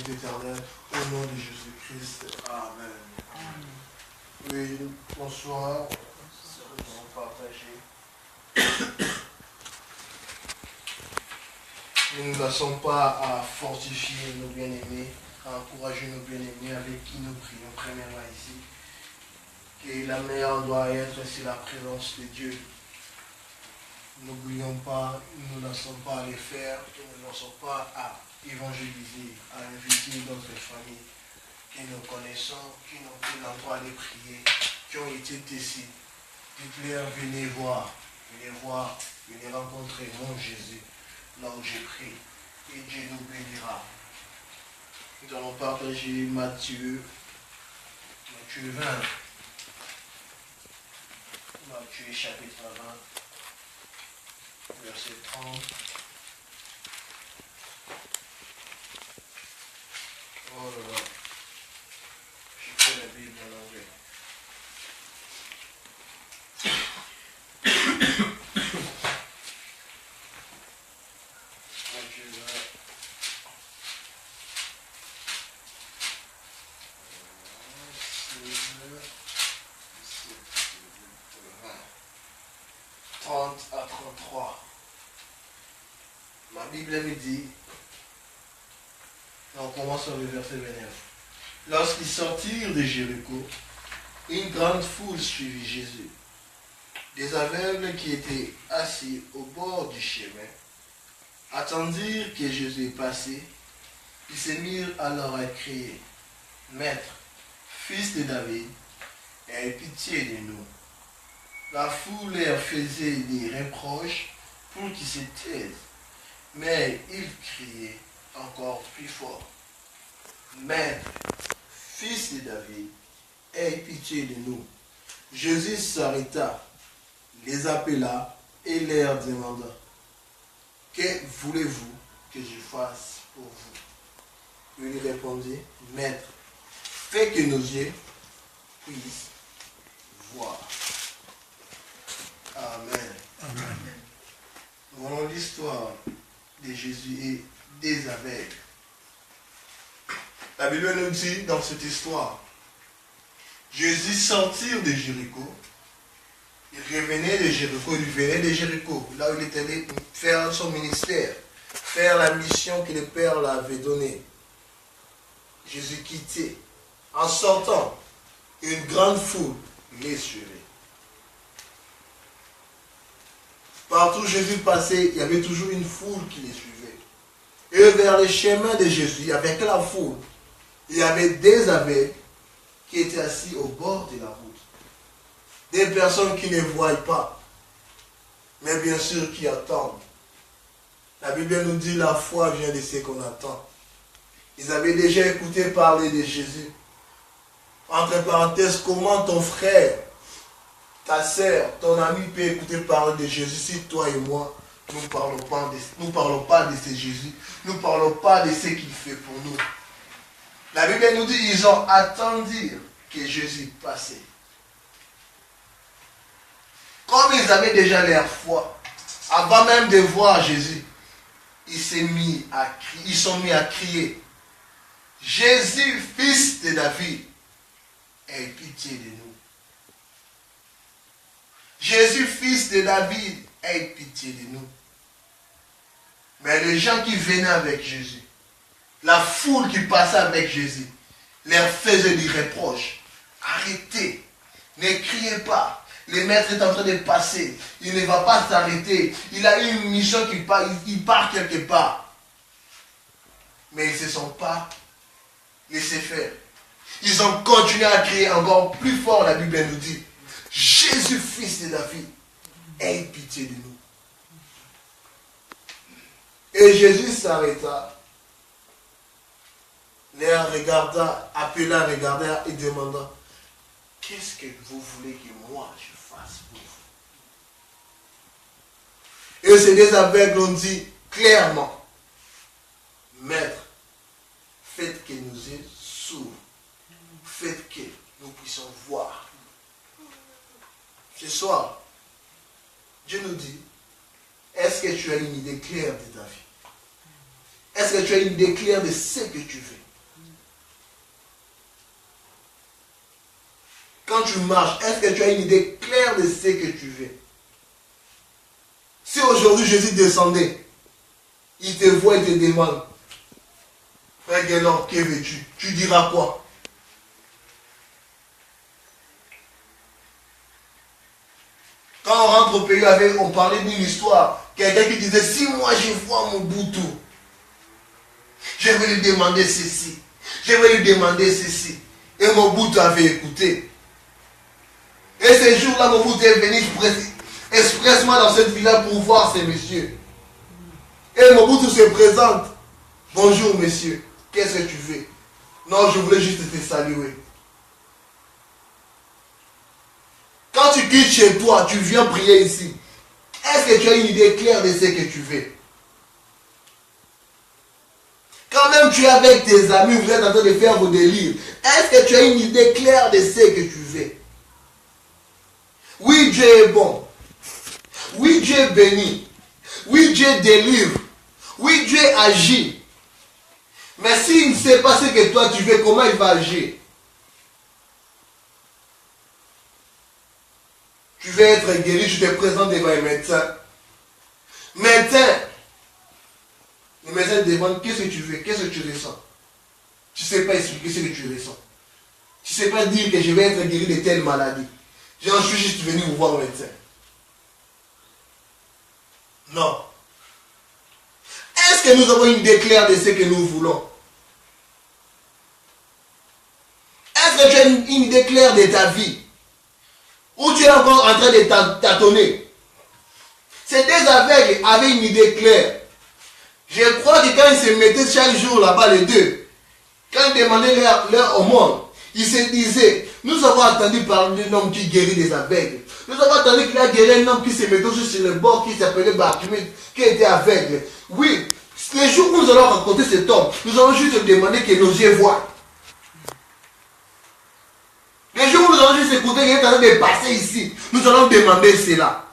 est éternel, au nom de Jésus-Christ. Amen. Oui, bonsoir. Nous allons partager. Nous ne passons pas à fortifier nos bien-aimés, à encourager nos bien-aimés avec qui nous prions premièrement ici. Et la meilleure doit être, c'est la présence de Dieu. N'oublions pas, nous ne laissons pas à les faire, nous ne laissons pas à évangéliser, à inviter notre famille que nous connaissons, qui n'ont plus l'endroit de prier, qui ont été ici. Dites-leur, venez voir, venez rencontrer mon Jésus, là où j'ai pris, et Dieu nous bénira. Nous allons partager Matthieu 20. Matthieu chapitre 20, verset 30. Oh là là, j'ai fait la Bible en anglais. Matthieu 20. 30 à 33. Ma Bible me dit, on commence par le verset 29. Lorsqu'ils sortirent de Jéricho, une grande foule suivit Jésus. Des aveugles qui étaient assis au bord du chemin attendirent que Jésus passait. Ils se mirent alors à crier, Maître, fils de David, aie pitié de nous. La foule leur faisait des reproches pour qu'ils se taisent, mais ils criaient encore plus fort. Maître, fils de David, aie pitié de nous. Jésus s'arrêta, les appela et leur demanda, que voulez-vous que je fasse pour vous? Il répondit, Maître, fais que nos yeux puissent voir. Amen. Amen. Voilà l'histoire de Jésus et des aveugles. La Bible nous dit dans cette histoire, Jésus sortit de Jéricho. Il revenait de Jéricho, il venait de Jéricho, là où il était allé faire son ministère, faire la mission que le Père l'avait donnée. Jésus quittait. En sortant, une grande foule les suivait. Partout où Jésus passait, il y avait toujours une foule qui les suivait. Et vers le chemin de Jésus, avec la foule, il y avait des aveugles qui étaient assis au bord de la route. Des personnes qui ne voient pas, mais bien sûr qui attendent. La Bible nous dit la foi vient de ce qu'on attend. Ils avaient déjà écouté parler de Jésus. Entre parenthèses, comment ton frère, ta sœur, ton ami peut écouter parler de Jésus si toi et moi, nous ne parlons pas de ce Jésus, nous ne parlons pas de ce qu'il fait pour nous. La Bible nous dit ils ont attendu que Jésus passait. Comme ils avaient déjà leur foi, avant même de voir Jésus, ils sont mis à crier, Jésus, fils de David, aie pitié de nous. Jésus, fils de David, aie pitié de nous. Mais les gens qui venaient avec Jésus, la foule qui passait avec Jésus, leur faisait des reproches. Arrêtez, ne criez pas. Le maître est en train de passer. Il ne va pas s'arrêter. Il a une mission il part quelque part. Mais ils ne se sont pas laissés faire. Ils ont continué à crier encore plus fort, la Bible nous dit. Jésus, fils de David, aie pitié de nous. Et Jésus s'arrêta, les regarda, appela, regarda et demanda, qu'est-ce que vous voulez que moi je fasse pour vous? Et ces deux aveugles ont dit clairement, Maître, faites que nos yeux s'ouvrent, faites que nous puissions voir. Ce soir, Dieu nous dit, est-ce que tu as une idée claire de ta vie? Est-ce que tu as une idée claire de ce que tu veux? Quand tu marches, est-ce que tu as une idée claire de ce que tu veux? Si aujourd'hui Jésus descendait, il te voit et te demande, frère Guénon, que veux-tu? Tu diras quoi? Quand on rentre au pays, on parlait d'une histoire. Quelqu'un qui disait, si moi je vois mon boutou, je vais lui demander ceci. Je vais lui demander ceci. Et mon boutou avait écouté. Et ce jour-là, mon boutou est venu expressement dans cette ville-là pour voir ces messieurs. Et mon boutou se présente. Bonjour monsieur, qu'est-ce que tu veux? Non, je voulais juste te saluer. Quand tu quittes chez toi, tu viens prier ici. Est-ce que tu as une idée claire de ce que tu veux? Quand même tu es avec tes amis, vous êtes en train de faire vos délires. Est-ce que tu as une idée claire de ce que tu veux? Oui, Dieu est bon. Oui, Dieu bénit. Oui, Dieu délivre. Oui, Dieu agit. Mais s'il ne sait pas ce que toi tu veux, comment il va agir? Tu veux être guéri, tu te présentes devant un médecin. Médecin, le médecin te demande qu'est-ce que tu veux, qu'est-ce que tu ressens. Tu ne sais pas expliquer ce que tu ressens. Tu ne sais pas dire que je vais être guéri de telle maladie. Je suis juste venu vous voir au médecin. Non. Est-ce que nous avons une idée claire de ce que nous voulons? Est-ce que tu as une idée claire de ta vie? Ou tu es encore en train de tâtonner? Ces deux aveugles avaient une idée claire. Je crois que quand ils se mettaient chaque jour là-bas, les deux, quand ils demandaient leur aumône, ils se disaient, nous avons entendu parler d'un homme qui guérit des aveugles. Nous avons entendu qu'il a guéri un homme qui se mettait sur le bord, qui s'appelait Bartimée, qui était aveugle. Oui, les jours où nous allons rencontrer cet homme, nous allons juste demander que nos yeux voient. Les jours où nous allons juste écouter qu'il est en train de passer ici, nous allons demander cela.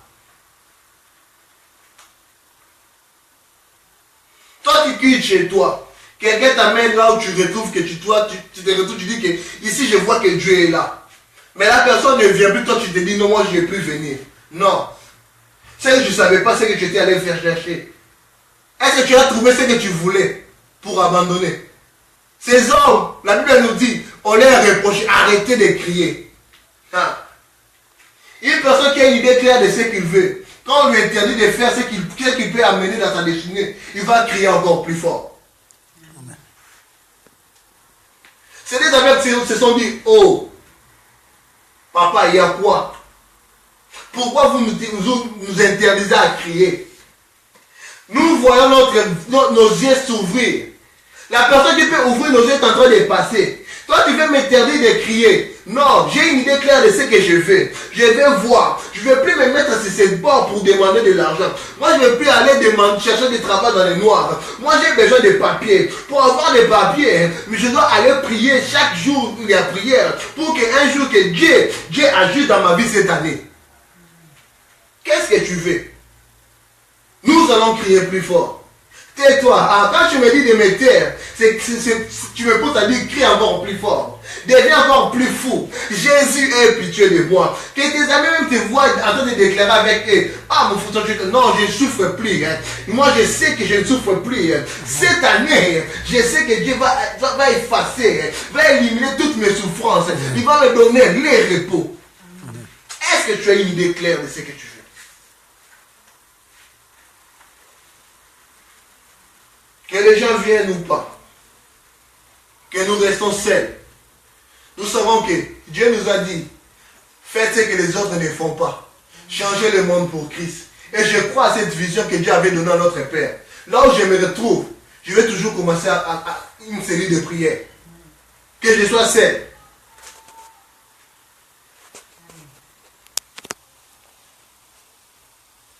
Toi, tu quittes chez toi. Quelqu'un t'amène là où tu retrouves que tu te retrouves, tu dis que ici je vois que Dieu est là. Mais la personne ne vient plus, toi tu te dis non, moi je ne vais plus venir. Non. Ce que je ne savais pas, c'est que tu étais allé faire chercher. Est-ce que tu as trouvé ce que tu voulais pour abandonner? Ces hommes, la Bible nous dit, on leur reproche, arrêtez de crier. Hein? Une personne qui a une idée claire de ce qu'il veut, quand on lui interdit de faire ce qu'il peut amener dans sa destinée, il va crier encore plus fort. C'est des aveugles qui se sont dit, oh, papa, il y a quoi? Pourquoi vous nous interdisez à crier? Nous voyons nos yeux s'ouvrir. La personne qui peut ouvrir nos yeux est en train de passer. Toi, tu veux m'interdire de crier. Non, j'ai une idée claire de ce que je veux. Je vais voir. Je ne vais plus me mettre sur cette bord pour demander de l'argent. Moi, je ne vais plus aller chercher du travail dans les noirs. Moi, j'ai besoin de papiers. Pour avoir des papiers, je dois aller prier chaque jour il y a prière. Pour qu'un jour que Dieu agisse dans ma vie cette année. Qu'est-ce que tu veux? Nous allons crier plus fort. Tais-toi. Ah, quand tu me dis de me taire, tu me poses à dire crie encore plus fort. Deviens encore plus fou. Jésus ait pitié de moi. Que tes amis même te voient en train de déclarer avec eux. Ah mon foutu, non, je ne souffre plus. Hein. Moi je sais que je ne souffre plus. Hein. Cette année, je sais que Dieu va effacer, va éliminer toutes mes souffrances. Il va me donner les repos. Est-ce que tu as une idée claire de ce que tu veux? Que les gens viennent ou pas, que nous restons seuls. Nous savons que Dieu nous a dit, faites ce que les autres ne font pas. Changez le monde pour Christ. Et je crois à cette vision que Dieu avait donnée à notre Père. Là où je me retrouve, je vais toujours commencer à une série de prières. Que je sois seul.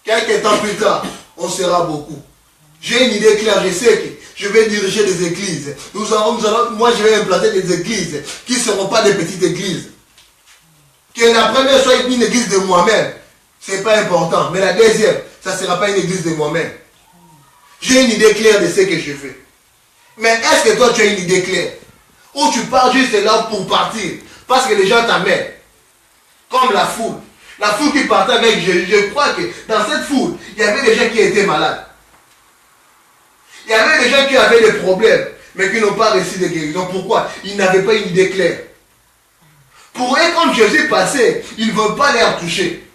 Quelques temps plus tard, on sera beaucoup. J'ai une idée claire, je sais que je vais diriger des églises. Moi, je vais implanter des églises qui ne seront pas des petites églises. Que la première soit une église de moi-même, ce n'est pas important. Mais la deuxième, ça ne sera pas une église de moi-même. J'ai une idée claire de ce que je fais. Mais est-ce que toi, tu as une idée claire? Ou tu pars juste là pour partir, parce que les gens t'amènent? Comme la foule. La foule qui partait avec Jésus. Je crois que dans cette foule, il y avait des gens qui étaient malades. Il y avait des gens qui avaient des problèmes, mais qui n'ont pas reçu de guérison. Pourquoi? Ils n'avaient pas une idée claire. Pour eux, quand Jésus passait, il ne veut pas les toucher.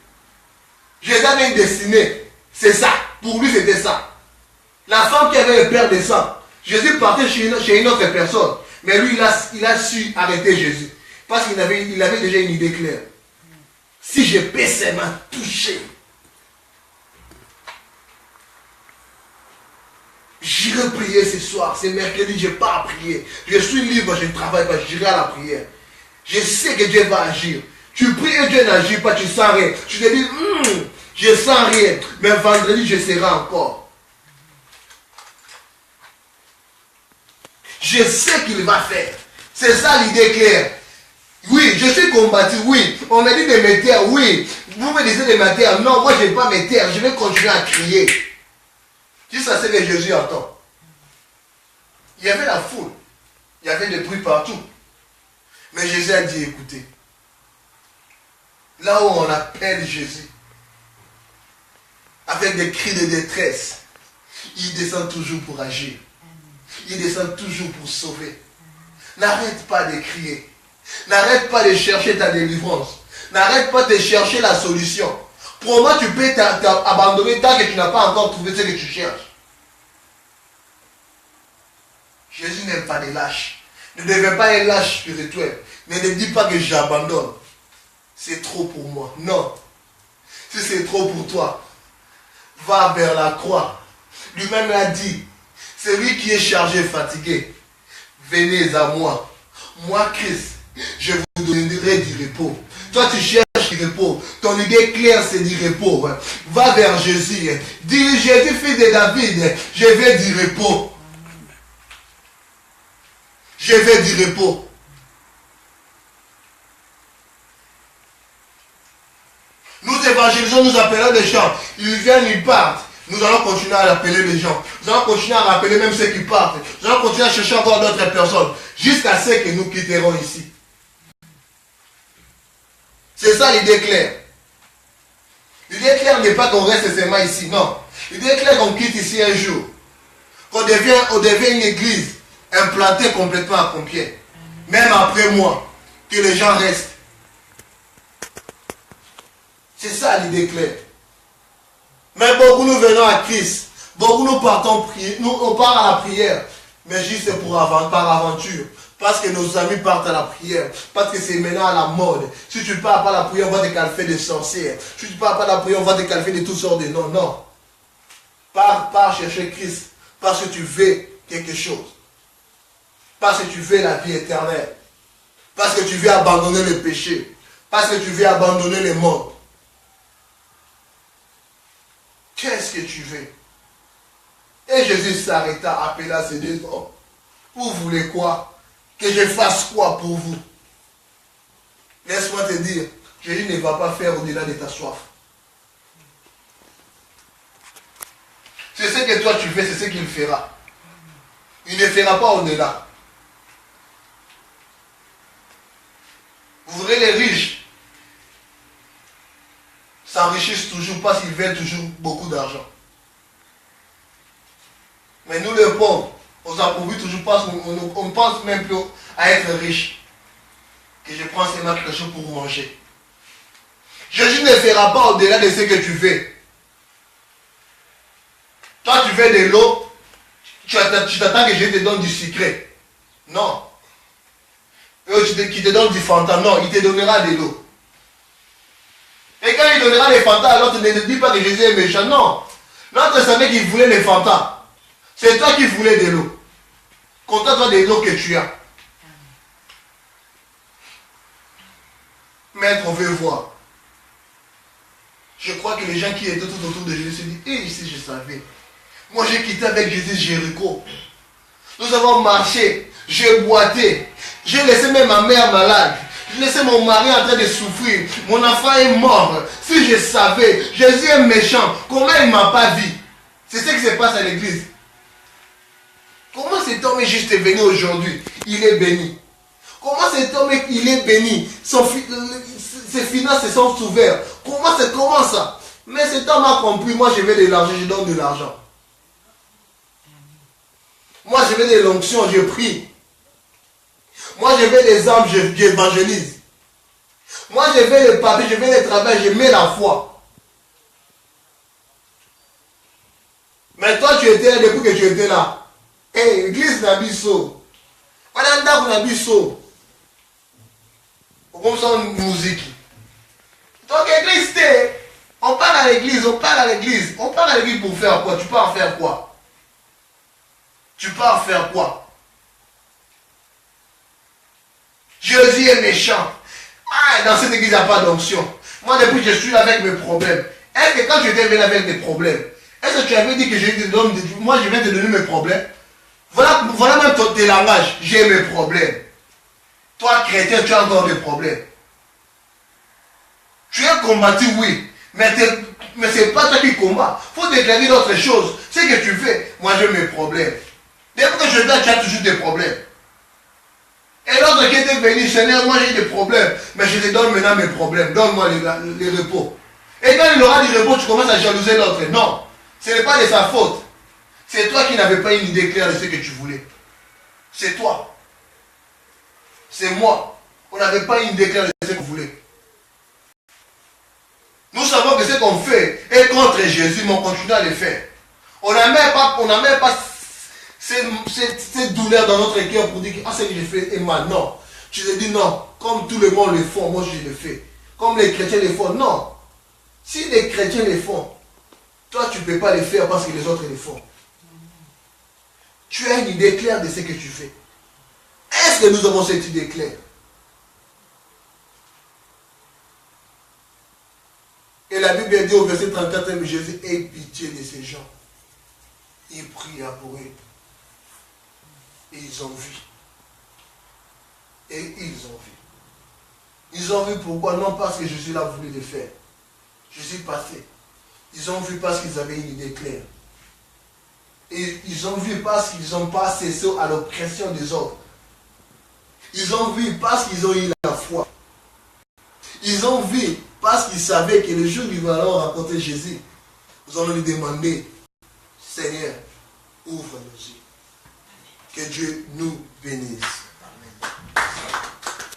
Jésus avait une destinée. C'est ça. Pour lui, c'était ça. La femme qui avait le père de sang. Jésus partait chez une autre personne. Mais lui, il a su arrêter Jésus. Parce qu'il avait déjà une idée claire. Si je peux seulement toucher, j'irai prier ce soir. C'est mercredi, je pars à prier. Je suis libre, je ne travaille pas, j'irai à la prière. Je sais que Dieu va agir. Tu pries et Dieu n'agit pas, tu sens rien. Tu te dis, je sens rien. Mais vendredi, je serai encore. Je sais qu'il va faire. C'est ça l'idée claire. Oui, je suis combattu, oui. On m'a dit de me taire, oui. Vous me disiez de me taire. Non, moi je ne vais pas me taire. Je vais continuer à crier. Jusqu'à ce que Jésus entend. Il y avait la foule. Il y avait des bruits partout. Mais Jésus a dit, écoutez. Là où on appelle Jésus, avec des cris de détresse, il descend toujours pour agir. Il descend toujours pour sauver. N'arrête pas de crier. N'arrête pas de chercher ta délivrance. N'arrête pas de chercher la solution. Pour moi, tu peux t'abandonner tant que tu n'as pas encore trouvé ce que tu cherches. Jésus n'aime pas les lâches. Ne devient pas un lâche spirituel. Ne dis pas que j'abandonne. C'est trop pour moi. Non. Si c'est trop pour toi, va vers la croix. Lui-même a dit, c'est lui qui est chargé, fatigué. Venez à moi. Moi, Christ, je vous donnerai du repos. Toi, tu cherches du repos. Ton idée claire, c'est du repos. Va vers Jésus. Dis, Jésus, fils de David, je veux du repos. Je veux du repos. Nous évangélisons, nous appelons les gens. Ils viennent, ils partent. Nous allons continuer à appeler les gens. Nous allons continuer à rappeler même ceux qui partent. Nous allons continuer à chercher encore d'autres personnes. Jusqu'à ce que nous quitterons ici. C'est ça l'idée claire. L'idée claire n'est pas qu'on reste seulement ici. Non. L'idée claire qu'on quitte ici un jour. Qu'on devient une église implantée complètement à Compiègne. Même après moi. Que les gens restent. C'est ça l'idée claire. Mais beaucoup nous venons à Christ. Beaucoup nous partons prier. On part à la prière. Mais juste par aventure. Parce que nos amis partent à la prière. Parce que c'est maintenant à la mode. Si tu ne pars pas à la prière, on va te qualifier de sorcière. Si tu ne pars pas à la prière, on va te qualifier de toutes sortes de noms. Non. Pars chercher Christ. Parce que tu veux quelque chose. Parce que tu veux la vie éternelle. Parce que tu veux abandonner le péché. Parce que tu veux abandonner le monde. Qu'est-ce que tu veux? Et Jésus s'arrêta, appela ses deux hommes. Vous voulez quoi? Que je fasse quoi pour vous? Laisse-moi te dire, Jésus ne va pas faire au-delà de ta soif. C'est ce que toi tu fais, c'est ce qu'il fera. Il ne fera pas au-delà. Vous verrez les riches s'enrichissent toujours parce qu'ils veulent toujours beaucoup d'argent. Mais nous les pauvres, on s'appauvrit toujours parce qu'on ne pense même plus à être riche. Que je prends seulement quelque chose pour manger. Jésus ne fera pas au-delà de ce que tu veux. Toi tu veux de l'eau, tu t'attends que je te donne du sucré. Non. Qui te donne du Fanta. Non, il te donnera de l'eau. Et quand il donnera les Fanta, alors tu ne dis pas que Jésus est méchant. Non. L'autre savait qu'il voulait les Fanta. C'est toi qui voulais de l'eau. Contente-toi de l'eau que tu as. Maître, on veut voir. Je crois que les gens qui étaient tout autour de Jésus se disent, et ici je savais. Moi j'ai quitté avec Jésus Jéricho. Nous avons marché, j'ai boité. J'ai laissé même ma mère malade. J'ai laissé mon mari en train de souffrir. Mon enfant est mort. Si je savais, Jésus est méchant. Comment il ne m'a pas vu? C'est ce qui se passe à l'église. Comment cet homme est juste venu aujourd'hui? Il est béni. Comment cet homme il est béni? Son fils, ses finances se sont ouvertes. Comment ça? Mais cet homme a compris, moi je veux de l'argent, je donne de l'argent. Moi je veux de l'onction, je prie. Moi je veux des âmes, j'évangélise. Moi je veux les papiers, je veux les travail, je mets la foi. Mais toi tu étais là depuis que tu étais là. Hey, l'église n'a biso. Madame Dako n'a biso. Comme ça musique. Donc l'église c'est. On part à l'église, on part à l'église. On part à l'église pour faire quoi? Tu pars faire quoi? Tu pars faire quoi? Jésus est méchant. Ah, dans cette église, il n'y a pas d'onction. Moi, depuis que je suis là avec mes problèmes, est-ce que quand tu étais venu avec des problèmes, est-ce que tu avais dit que je te donne, moi je viens te donner mes problèmes? Voilà même tes langages. J'ai mes problèmes. Toi, chrétien, tu as encore des problèmes. Tu es combattu, oui. Mais ce n'est pas toi qui combats. Il faut déclarer d'autres choses. Ce que tu fais, moi j'ai mes problèmes. Depuis que je viens, tu as toujours des problèmes. Et l'autre qui était venu, Seigneur, moi j'ai des problèmes. Mais je te donne maintenant mes problèmes. Donne-moi les repos. Et quand il aura du repos, tu commences à jalouser l'autre. Non, ce n'est pas de sa faute. C'est toi qui n'avais pas une idée claire de ce que tu voulais. C'est toi. C'est moi. On n'avait pas une idée claire de ce qu'on voulait. Nous savons que ce qu'on fait est contre Jésus, mais on continue à le faire. On n'a même pas cette douleur dans notre cœur pour dire que ce que j'ai fait est mal. Non. Tu te dis non. Comme tout le monde le font, moi je le fais. Comme les chrétiens le font. Non. Si les chrétiens le font, toi tu ne peux pas le faire parce que les autres le font. Tu as une idée claire de ce que tu fais. Est-ce que nous avons cette idée claire? Et la Bible dit au verset 34, mais Jésus ait pitié de ces gens. Il pria pour eux. Et ils ont vu. Et ils ont vu. Ils ont vu pourquoi? Non parce que Jésus l'a voulu le faire. Jésus passé. Ils ont vu parce qu'ils avaient une idée claire. Et ils ont vu parce qu'ils n'ont pas cessé à l'oppression des autres. Ils ont vu parce qu'ils ont eu la foi. Ils ont vu parce qu'ils savaient que le jour où ils vont alors rencontrer Jésus, nous allons lui demander, Seigneur, ouvre nos yeux. Que Dieu nous bénisse.